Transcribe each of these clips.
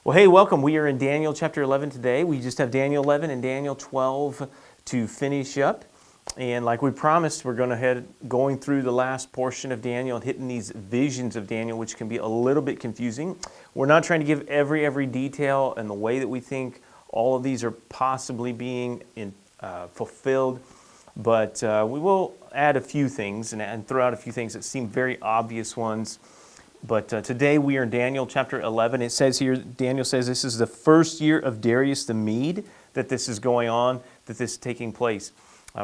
Well, hey, welcome. We are in Daniel chapter 11 today. We just have Daniel 11 and Daniel 12 to finish up. And like we promised, we're going through the last portion of Daniel and hitting these visions of Daniel, which can be a little bit confusing. We're not trying to give every detail and the way that we think all of these are possibly being fulfilled, but we will add a few things and throw out a few things that seem very obvious ones. But today we are in Daniel chapter 11. It says here, Daniel says this is the first year of Darius the Mede that this is going on, that this is taking place.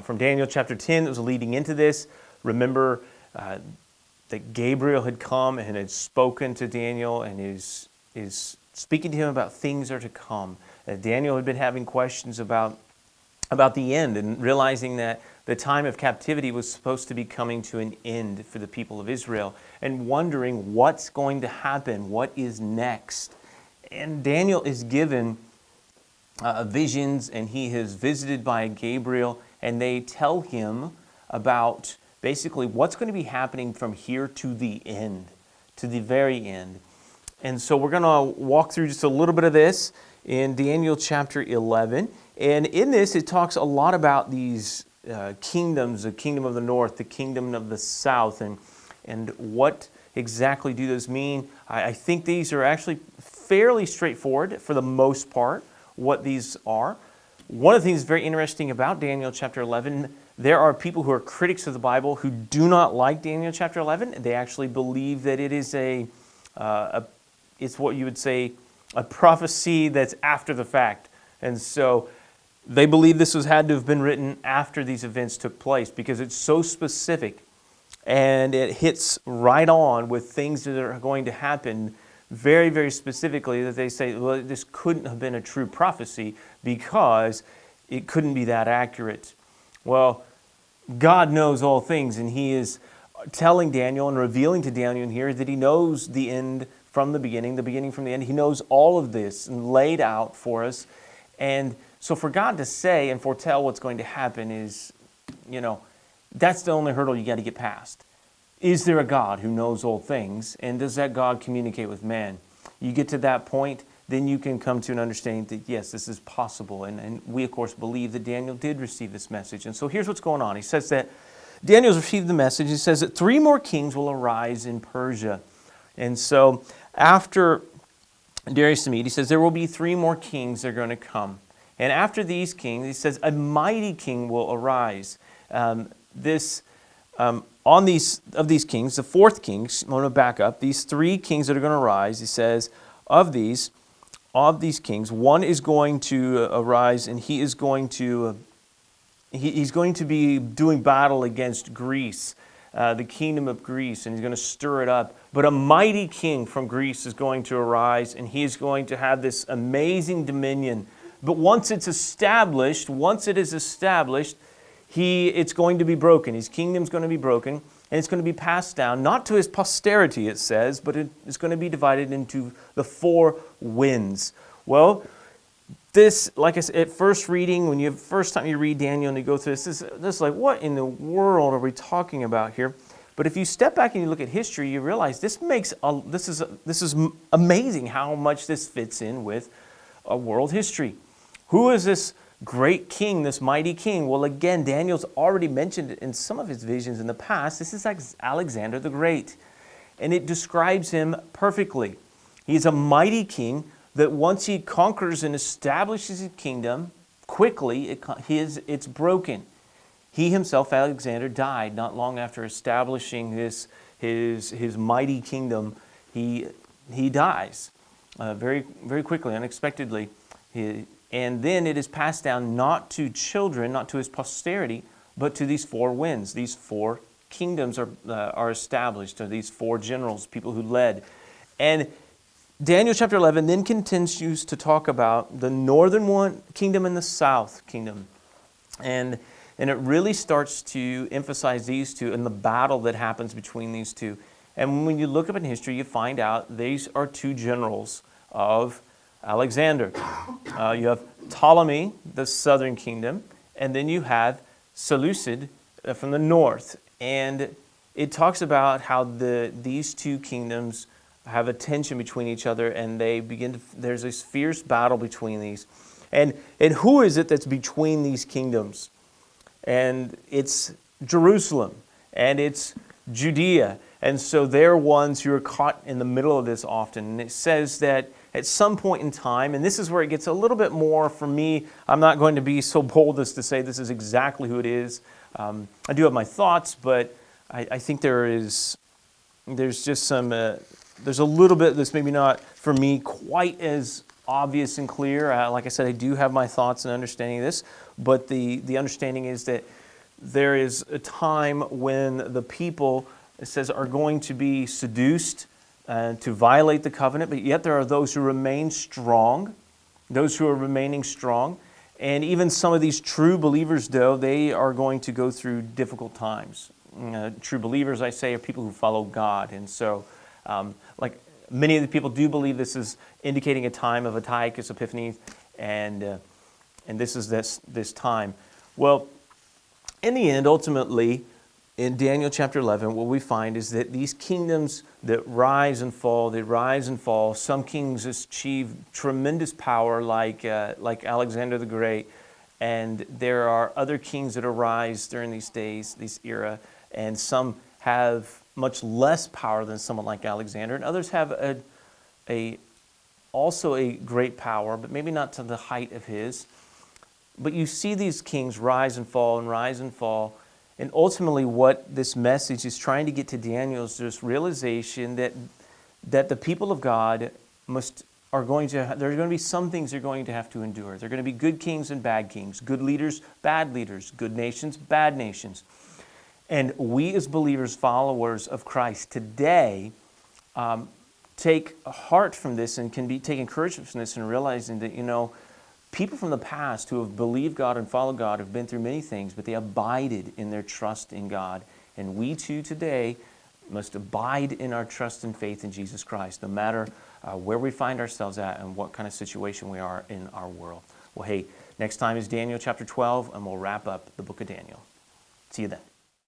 From Daniel chapter 10, it was leading into this. Remember that Gabriel had come and had spoken to Daniel and is speaking to him about things that are to come. Daniel had been having questions about the end and realizing that the time of captivity was supposed to be coming to an end for the people of Israel and wondering what's going to happen, what is next. And Daniel is given visions, and he is visited by Gabriel, and they tell him about basically what's going to be happening from here to the end, to the very end. And so we're going to walk through just a little bit of this in Daniel chapter 11. And in this, it talks a lot about these kingdoms, the kingdom of the north, the kingdom of the south, and what exactly do those mean. I think these are actually fairly straightforward for the most part, what these are. One of the things very interesting about Daniel chapter 11, there are people who are critics of the Bible who do not like Daniel chapter 11. They actually believe that it is it's what you would say a prophecy that's after the fact. And so they believe this had to have been written after these events took place because it's so specific and it hits right on with things that are going to happen very, very specifically, that they say, well, this couldn't have been a true prophecy because it couldn't be that accurate. Well, God knows all things, and He is telling Daniel and revealing to Daniel here that He knows the end from the beginning from the end. He knows all of this and laid out for us. And so for God to say and foretell what's going to happen is, that's the only hurdle you got to get past. Is there a God who knows all things? And does that God communicate with man? You get to that point, then you can come to an understanding that, yes, this is possible. And we, of course, believe that Daniel did receive this message. And so here's what's going on. He says that Daniel's received the message. He says that 3 more kings will arise in Persia. And so after Darius the Mede, he says there will be 3 more kings that are going to come. And after these kings, he says, a mighty king will arise. Of these kings, the 4th king, I'm going to back up, these 3 kings that are going to arise, he says, of these kings, one is going to arise, and he's going to be doing battle against Greece, the kingdom of Greece, and he's going to stir it up. But a mighty king from Greece is going to arise, and he is going to have this amazing dominion. But once it is established, it's going to be broken. His kingdom's going to be broken, and it's going to be passed down, not to his posterity, it says, but it's going to be divided into the 4 winds. Well, this, like I said, at first reading, first time you read Daniel and you go through this is like, what in the world are we talking about here? But if you step back and you look at history, you realize this is amazing how much this fits in with world history. Who is this great king, this mighty king? Well, again, Daniel's already mentioned it in some of his visions in the past. This is Alexander the Great, and it describes him perfectly. He's a mighty king that once he conquers and establishes his kingdom, quickly it's broken. He himself, Alexander, died not long after establishing his mighty kingdom. He dies very, very quickly, unexpectedly. And then it is passed down not to children, not to his posterity, but to these 4 winds. These 4 kingdoms are established, or these 4 generals, people who led. And Daniel chapter 11 then continues to talk about the northern kingdom and the south kingdom. And it really starts to emphasize these 2 and the battle that happens between these 2. And when you look up in history, you find out these are 2 generals of Alexander. You have Ptolemy, the southern kingdom, and then you have Seleucid from the north. And it talks about how these 2 kingdoms have a tension between each other, and they begin to, there's this fierce battle between these. And who is it that's between these kingdoms? And it's Jerusalem, and it's Judea. And so they're ones who are caught in the middle of this often. And it says that at some point in time, and this is where it gets a little bit more, for me, I'm not going to be so bold as to say this is exactly who it is. I do have my thoughts, but I think there's just some, there's a little bit that's maybe not, for me, quite as obvious and clear. Like I said, I do have my thoughts and understanding of this, but the understanding is that there is a time when the people, it says, are going to be seduced to violate the covenant, but yet there are those who remain strong, those who are remaining strong. And even some of these true believers, though, they are going to go through difficult times. True believers, I say, are people who follow God. And so, like many of the people do believe this is indicating a time of Antiochus Epiphanes, and this is this time. Well, in the end, ultimately, in Daniel chapter 11, what we find is that these kingdoms that rise and fall, they rise and fall. Some kings achieve tremendous power like Alexander the Great, and there are other kings that arise during these days, this era, and some have much less power than someone like Alexander, and others have also a great power, but maybe not to the height of his. But you see these kings rise and fall and rise and fall. And ultimately what this message is trying to get to Daniel is this realization that the people of God there's going to be some things they're going to have to endure. There are going to be good kings and bad kings, good leaders, bad leaders, good nations, bad nations. And we as believers, followers of Christ today, take heart from this and can take encouragement from this and realizing that, people from the past who have believed God and followed God have been through many things, but they abided in their trust in God. And we too today must abide in our trust and faith in Jesus Christ, no matter where we find ourselves at and what kind of situation we are in our world. Well, hey, next time is Daniel chapter 12, and we'll wrap up the book of Daniel. See you then.